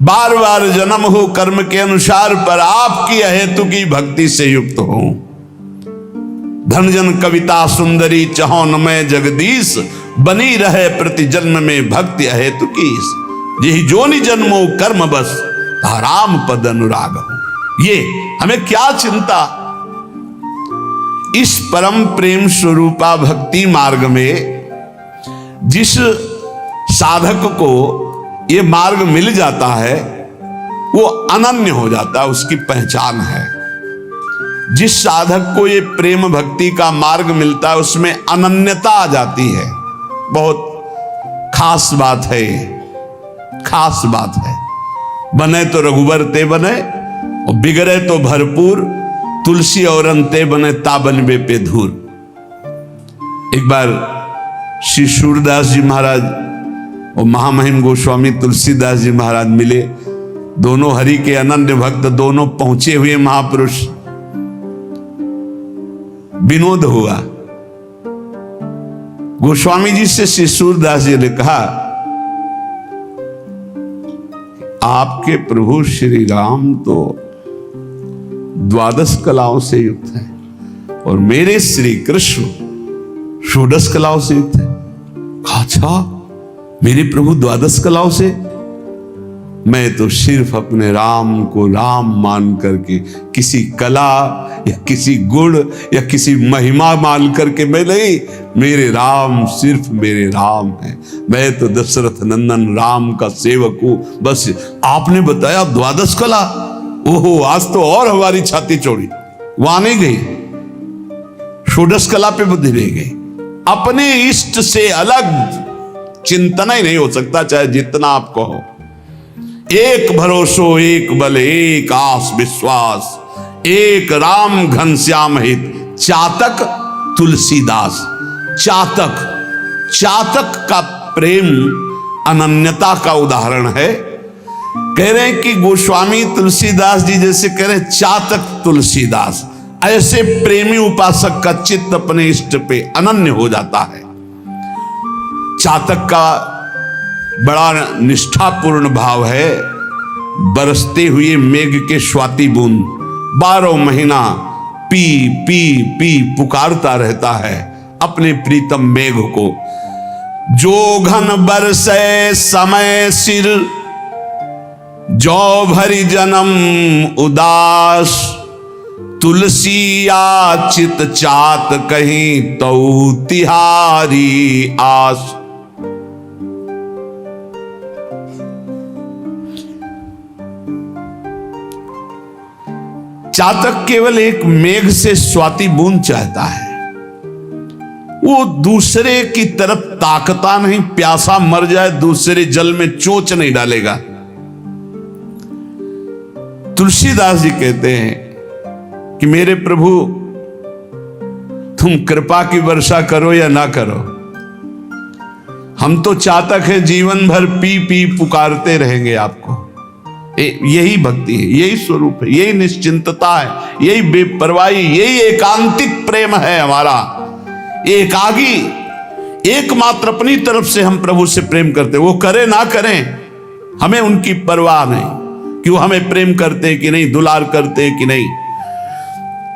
बार बार जन्म हो कर्म के अनुसार, पर आपकी अहेतु की भक्ति से युक्त हो। धनजन कविता सुंदरी चहौन में जगदीश, बनी रहे प्रति जन्म में भक्ति अहेतु की। यही जोनि जन्मो कर्म बस, राम पद अनुराग हो। ये हमें क्या चिंता। इस परम प्रेम स्वरूपा भक्ति मार्ग में जिस साधक को ये मार्ग मिल जाता है वो अनन्य हो जाता है, उसकी पहचान है। जिस साधक को ये प्रेम भक्ति का मार्ग मिलता है उसमें अनन्यता आ जाती है। बहुत खास बात है ये, खास बात है। बने तो रघुबर ते बने, और बिगड़े तो भरपूर, तुलसी और अंते बने ताबन बे पे धूर। एक बार श्री सूरदास जी महाराज और महामहिम गोस्वामी तुलसीदास जी महाराज मिले। दोनों हरि के अनन्य भक्त, दोनों पहुंचे हुए महापुरुष। विनोद हुआ। गोस्वामी जी से श्री सूरदास जी ने कहा, आपके प्रभु श्री राम तो द्वादश कलाओं से युक्त है और मेरे श्री कृष्ण षोडश कलाओं से युक्त है। अच्छा, मेरे प्रभु द्वादश कलाओं से? मैं तो सिर्फ अपने राम को राम मान करके, किसी कला या किसी गुण या किसी महिमा मान करके मैं नहीं, मेरे राम सिर्फ मेरे राम है। मैं तो दशरथ नंदन राम का सेवक हूं। बस आपने बताया द्वादश कला, ओहो आज तो और हमारी छाती चौड़ी। वहां नहीं गई, षोडश कला पे बुद्धि नहीं गई। अपने इष्ट से अलग चिंतन ही नहीं हो सकता, चाहे जितना आप कहो। एक भरोसो एक बल एक आस विश्वास, एक राम घनश्याम हित, चातक तुलसीदास। चातक, चातक का प्रेम अनन्यता का उदाहरण है। कह रहे हैं कि गोस्वामी तुलसीदास जी जैसे कह रहे हैं चातक तुलसीदास, ऐसे प्रेमी उपासक का चित्त अपने इष्ट पे अनन्य हो जाता है। चातक का बड़ा निष्ठापूर्ण भाव है। बरसते हुए मेघ के स्वाति बूंद 12 महीना पी पी पी पुकारता रहता है अपने प्रीतम मेघ को। जो घन बरसे समय सिर, जो भरी जन्म उदास, तुलसी आचित चात कहीं तो तिहारी आस। चातक केवल एक मेघ से स्वाति बूंद चाहता है, वो दूसरे की तरफ ताकता नहीं। प्यासा मर जाए दूसरे जल में चोंच नहीं डालेगा। तुलसीदास जी कहते हैं कि मेरे प्रभु तुम कृपा की वर्षा करो या ना करो, हम तो चातक हैं, जीवन भर पी पी पुकारते रहेंगे आपको। यही भक्ति है, यही स्वरूप है, यही निश्चिंतता है, यही बेपरवाही, यही एकांतिक प्रेम है हमारा। एकागी, एकमात्र अपनी तरफ से हम प्रभु से प्रेम करते, वो करे ना करें हमें उनकी परवाह नहीं कि वो हमें प्रेम करते कि नहीं, दुलार करते कि नहीं।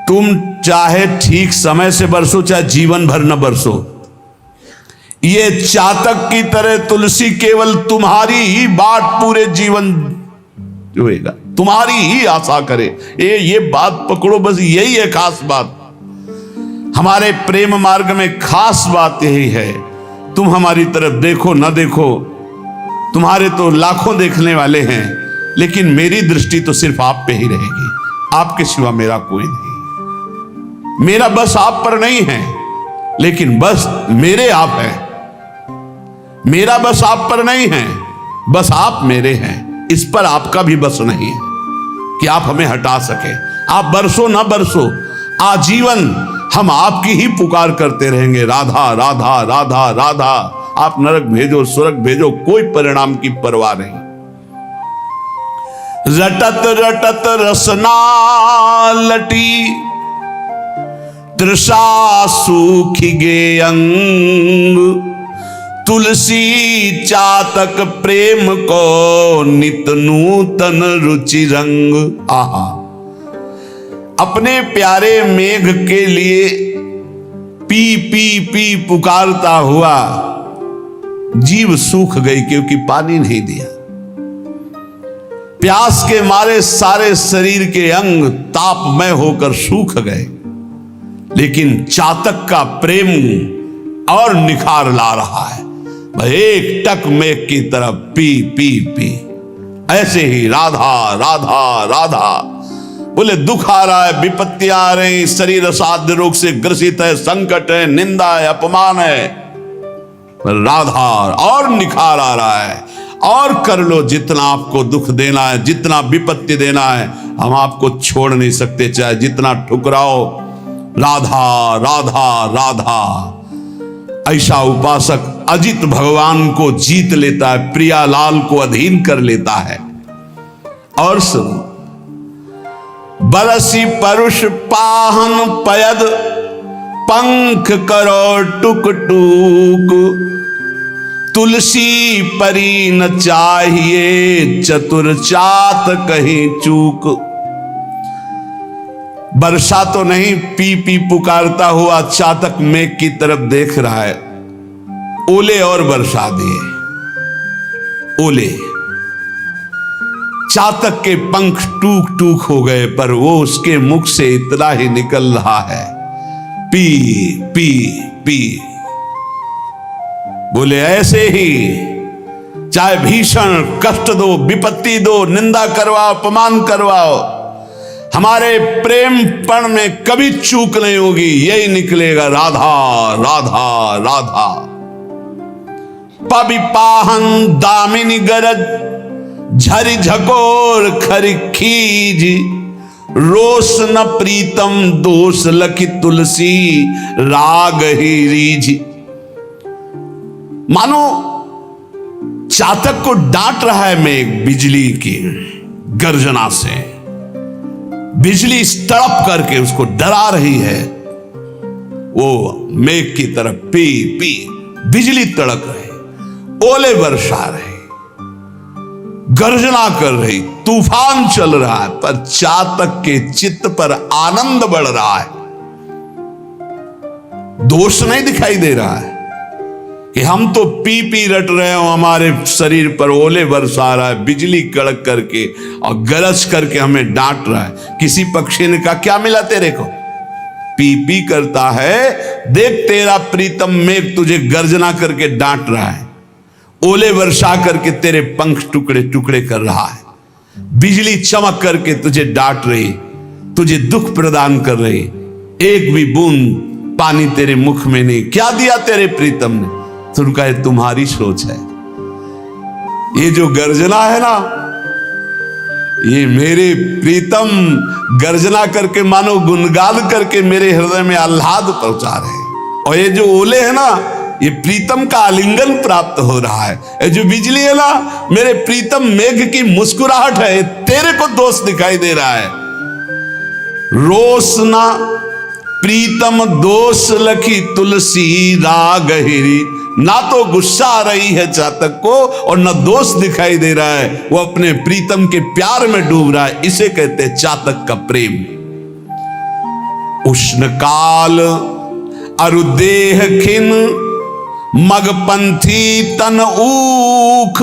तुम चाहे ठीक समय से बरसो, चाहे जीवन भर न बरसो, ये चातक की तरह तुलसी केवल तुम्हारी ही बाट पूरे जीवन होएगा, तुम्हारी ही आशा करे। ये बात पकड़ो, बस यही है खास बात। हमारे प्रेम मार्ग में खास बात यही है। तुम हमारी तरफ देखो ना देखो, तुम्हारे तो लाखों देखने वाले हैं, लेकिन मेरी दृष्टि तो सिर्फ आप पे ही रहेगी। आपके सिवा मेरा कोई नहीं। मेरा बस आप पर नहीं है, लेकिन बस मेरे आप है। मेरा बस आप पर नहीं है, बस आप मेरे हैं। इस पर आपका भी बस नहीं है कि आप हमें हटा सके। आप बरसो ना बरसो, आजीवन हम आपकी ही पुकार करते रहेंगे, राधा राधा राधा राधा। आप नरक भेजो स्वर्ग भेजो, कोई परिणाम की परवाह नहीं। रटत रटत रसना लटी, तृषा सूखी गे अंग, तुलसी चातक प्रेम को नित नूतन रुचि रंग। आहा, अपने प्यारे मेघ के लिए पी पी पी पुकारता हुआ जीव सूख गई, क्योंकि पानी नहीं दिया। प्यास के मारे सारे शरीर के अंग तापमय होकर सूख गए, लेकिन चातक का प्रेम और निखार ला रहा है। एक टक मेघ की तरफ पी पी पी। ऐसे ही राधा राधा राधा बोले, दुख आ रहा है, विपत्तियां आ रही, शरीर असाध्य रोग से ग्रसित है, संकट है, निंदा है, अपमान है, राधा और निखार आ रहा है। और कर लो, जितना आपको दुख देना है, जितना विपत्ति देना है, हम आपको छोड़ नहीं सकते, चाहे जितना ठुकराओ। राधा राधा राधा। ऐसा उपासक अजित भगवान को जीत लेता है, प्रियालाल को अधीन कर लेता है। और सुनो, बरसी परुष पाहन पयद पंख करो टुक टूक। तुलसी परी न चाहिए चतुर चात कहीं चूक। वर्षा तो नहीं, पी पी पुकारता हुआ चातक मेघ की तरफ देख रहा है। ओले और बरसा दिए, ओले। चातक के पंख टूक टूक हो गए, पर वो उसके मुख से इतना ही निकल रहा है, पी पी पी। बोले, ऐसे ही चाहे भीषण कष्ट दो, विपत्ति दो, निंदा करवाओ, अपमान करवाओ, हमारे प्रेम पण में कभी चूक नहीं होगी। यही निकलेगा, राधा राधा राधा। पबि पाहन दामिनी गरज झरि झकोर खरि खीज। रोष न प्रीतम दोष लखी तुलसी राग ही रीझ। मानो चातक को डांट रहा है मेघ बिजली की गर्जना से। बिजली तड़प करके उसको डरा रही है। वो मेघ की तरफ पी पी, बिजली तड़क रही, ओले बरसा रहे, गर्जना कर रही, तूफान चल रहा है, पर चातक के चित्त पर आनंद बढ़ रहा है। दोष नहीं दिखाई दे रहा है कि हम तो पी पी रट रहे हो, हमारे शरीर पर ओले बरसा रहा है, बिजली कड़क करके और गरज करके हमें डांट रहा है। किसी पक्षी ने कहा, क्या मिला तेरे को? पी पी करता है, देख तेरा प्रीतम मेघ तुझे गर्जना करके डांट रहा है, ओले वर्षा करके तेरे पंख टुकड़े टुकड़े कर रहा है, बिजली चमक करके तुझे डांट रही, तुझे दुख प्रदान कर रही, एक भी बूंद पानी तेरे मुख में नहीं। क्या दिया तेरे प्रीतम ने? तो उनका ये तुम्हारी सोच है। ये जो गर्जना है ना, ये मेरे प्रीतम गर्जना करके मानो गुनगान करके मेरे हृदय में आह्लाद पहुंचा रहे हैं। और ये जो ओले है ना, ये प्रीतम का आलिंगन प्राप्त हो रहा है। ये जो बिजली है ना, मेरे प्रीतम मेघ की मुस्कुराहट है, तेरे को दोष दिखाई दे रहा है। रोष ना प्रीतम दोष लखी तुलसी राग हिरी। ना तो गुस्सा आ रही है चातक को और ना दोष दिखाई दे रहा है, वो अपने प्रीतम के प्यार में डूब रहा है। इसे कहते हैं चातक का प्रेम। उष्ण काल अरुदेह खिन मगपंथी तन ऊख।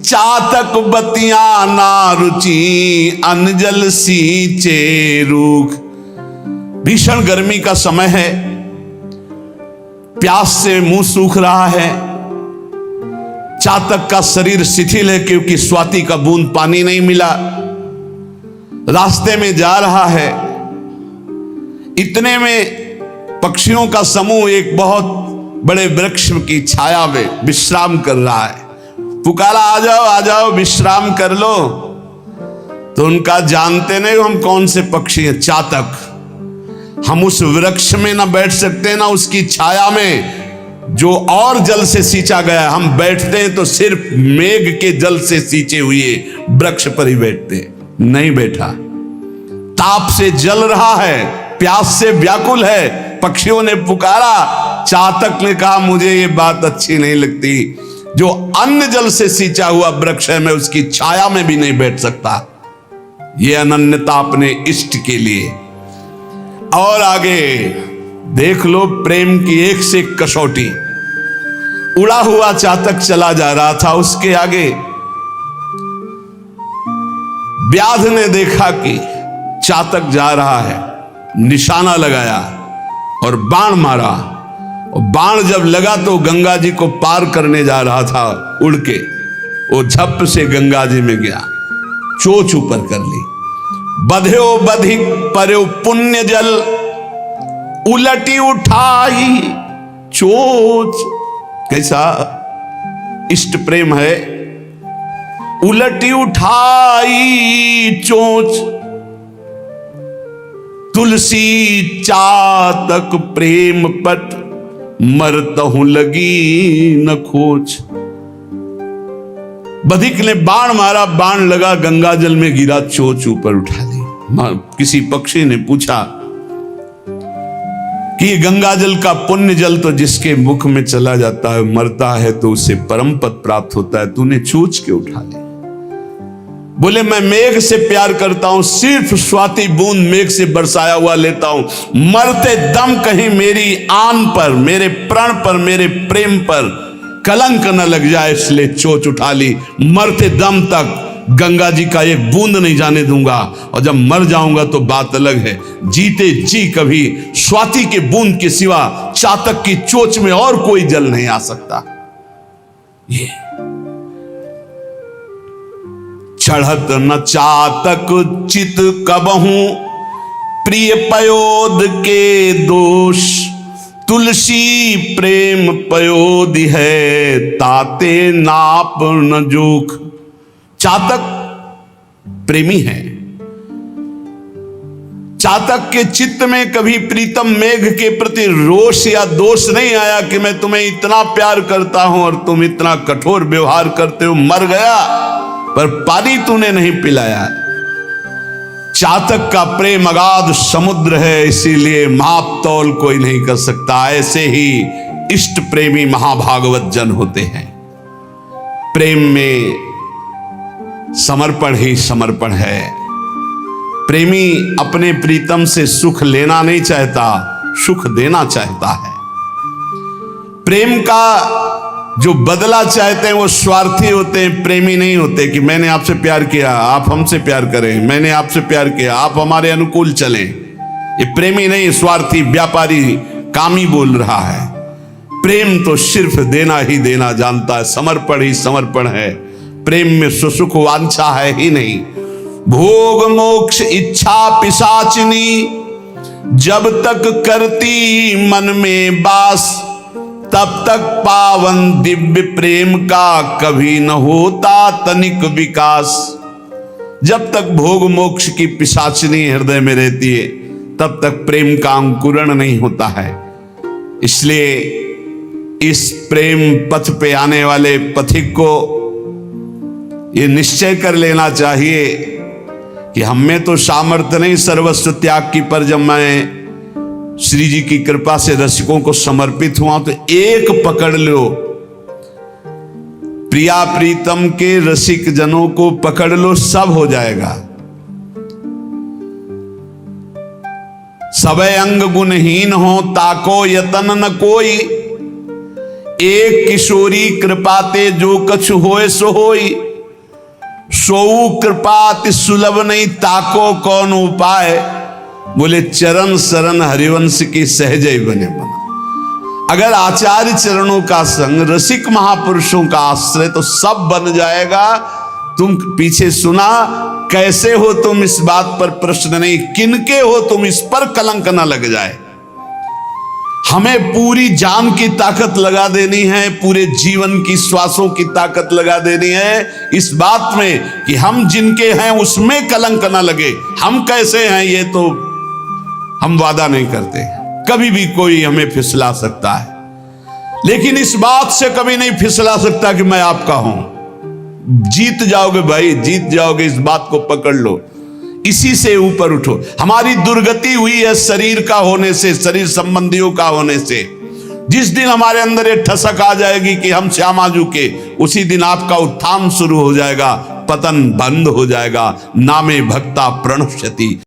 चातक बतिया ना रुचि अनजल सींचे रूख। भीषण गर्मी का समय है, प्यास से मुंह सूख रहा है। चातक का शरीर शिथिल है, क्योंकि स्वाति का बूंद पानी नहीं मिला। रास्ते में जा रहा है, इतने में पक्षियों का समूह एक बहुत बड़े वृक्ष की छाया में विश्राम कर रहा है। पुकारा, आ जाओ आ जाओ, विश्राम कर लो। तो उनका जानते नहीं हम कौन से पक्षी हैं, चातक। हम उस वृक्ष में ना बैठ सकते ना उसकी छाया में जो और जल से सींचा गया है। हम बैठते हैं तो सिर्फ मेघ के जल से सींचे हुए वृक्ष पर ही बैठते। नहीं बैठा, ताप से जल रहा है, प्यास से व्याकुल है। पक्षियों ने पुकारा, चातक ने कहा मुझे ये बात अच्छी नहीं लगती, जो अन्न जल से सींचा हुआ वृक्ष है मैं उसकी छाया में भी नहीं बैठ सकता। ये अनन्यता अपने इष्ट के लिए। और आगे देख लो प्रेम की एक से एक कसौटी। उड़ा हुआ चातक चला जा रहा था, उसके आगे व्याध ने देखा कि चातक जा रहा है, निशाना लगाया और बाण मारा। और बाण जब लगा तो गंगा जी को पार करने जा रहा था उड़ के, वो झप से गंगा जी में गया, चोच ऊपर कर ली। बध्यो बधिक पर्यो पुण्य जल, उलटी उठाई चोच। कैसा इष्ट प्रेम है। उलटी उठाई चोच, तुलसी चातक प्रेम पट, मरतहु लगी न खोज। बधिक ने बाण मारा, बाण लगा, गंगा जल में गिरा, चोच ऊपर उठा ली। किसी पक्षी ने पूछा कि गंगा जल का पुण्य जल तो जिसके मुख में चला जाता है मरता है तो उसे परम पद प्राप्त होता है, तूने चोच के उठा ली। बोले मैं मेघ से प्यार करता हूं, सिर्फ स्वाति बूंद मेघ से बरसाया हुआ लेता हूं, मरते दम कहीं मेरी आन पर, मेरे प्राण पर, मेरे प्रेम पर कलंक न लग जाए, इसलिए चोच उठा ली। मरते दम तक गंगा जी का एक बूंद नहीं जाने दूंगा, और जब मर जाऊंगा तो बात अलग है। जीते जी कभी स्वाति के बूंद के सिवा चातक की चोच में और कोई जल नहीं आ सकता। ये चढ़त न चातक चित कबहू, प्रिय पयोद के दोष, तुलसी प्रेम पयोद है, ताते नाप न जोख। चातक प्रेमी है। चातक के चित्त में कभी प्रीतम मेघ के प्रति रोष या दोष नहीं आया कि मैं तुम्हें इतना प्यार करता हूं और तुम इतना कठोर व्यवहार करते हो। मर गया पर पानी तूने नहीं पिलाया। चातक का प्रेम अगाध समुद्र है, इसीलिए माप तौल कोई नहीं कर सकता। ऐसे ही इष्ट प्रेमी महाभागवत जन होते हैं। प्रेम में समर्पण ही समर्पण है। प्रेमी अपने प्रीतम से सुख लेना नहीं चाहता, सुख देना चाहता है। प्रेम का जो बदला चाहते हैं वो स्वार्थी होते हैं, प्रेमी नहीं होते कि मैंने आपसे प्यार किया आप हमसे प्यार करें, मैंने आपसे प्यार किया आप हमारे अनुकूल चलें। ये प्रेमी नहीं, स्वार्थी व्यापारी कामी बोल रहा है। प्रेम तो सिर्फ देना ही देना जानता है, समर्पण ही समर्पण है। प्रेम में सुसुख वांछा है ही नहीं। भोग मोक्ष इच्छा पिशाचिनी, जब तक करती मन में बास, तब तक पावन दिव्य प्रेम का कभी न होता तनिक विकास। जब तक भोग मोक्ष की पिशाचिनी हृदय में रहती है तब तक प्रेम का अंकुरण नहीं होता है। इसलिए इस प्रेम पथ पे आने वाले पथिक को ये निश्चय कर लेना चाहिए कि हमें तो सामर्थ्य नहीं सर्वस्व त्याग की, पर जब मैं श्री जी की कृपा से रसिकों को समर्पित हुआ तो एक पकड़ लो, प्रिया प्रीतम के रसिक जनों को पकड़ लो, सब हो जाएगा। सबे अंग गुणहीन हो ताको यतन न कोई, एक किशोरी कृपाते जो कछु होए सो होई, सोऊ कृपाति सुलभ नहीं ताको कौन उपाय। बोले चरण शरण हरिवंश की सहजय बने बना। अगर आचार्य चरणों का संग, रसिक महापुरुषों का आश्रय तो सब बन जाएगा। तुम पीछे सुना, कैसे हो तुम इस बात पर प्रश्न नहीं, किनके हो तुम इस पर कलंक न लग जाए। हमें पूरी जान की ताकत लगा देनी है, पूरे जीवन की श्वासों की ताकत लगा देनी है इस बात में कि हम जिनके हैं उसमें कलंक न लगे। हम कैसे हैं ये तो हम वादा नहीं करते, कभी भी कोई हमें फिसला सकता है, लेकिन इस बात से कभी नहीं फिसला सकता कि मैं आपका हूं। जीत जाओगे भाई, जीत जाओगे, इस बात को पकड़ लो, इसी से ऊपर उठो। हमारी दुर्गति हुई है शरीर का होने से, शरीर संबंधियों का होने से। जिस दिन हमारे अंदर ये ठसक आ जाएगी कि हम श्यामाजू के, उसी दिन आपका उत्थान शुरू हो जाएगा, पतन बंद हो जाएगा। नामे भक्ता प्रणश्यति।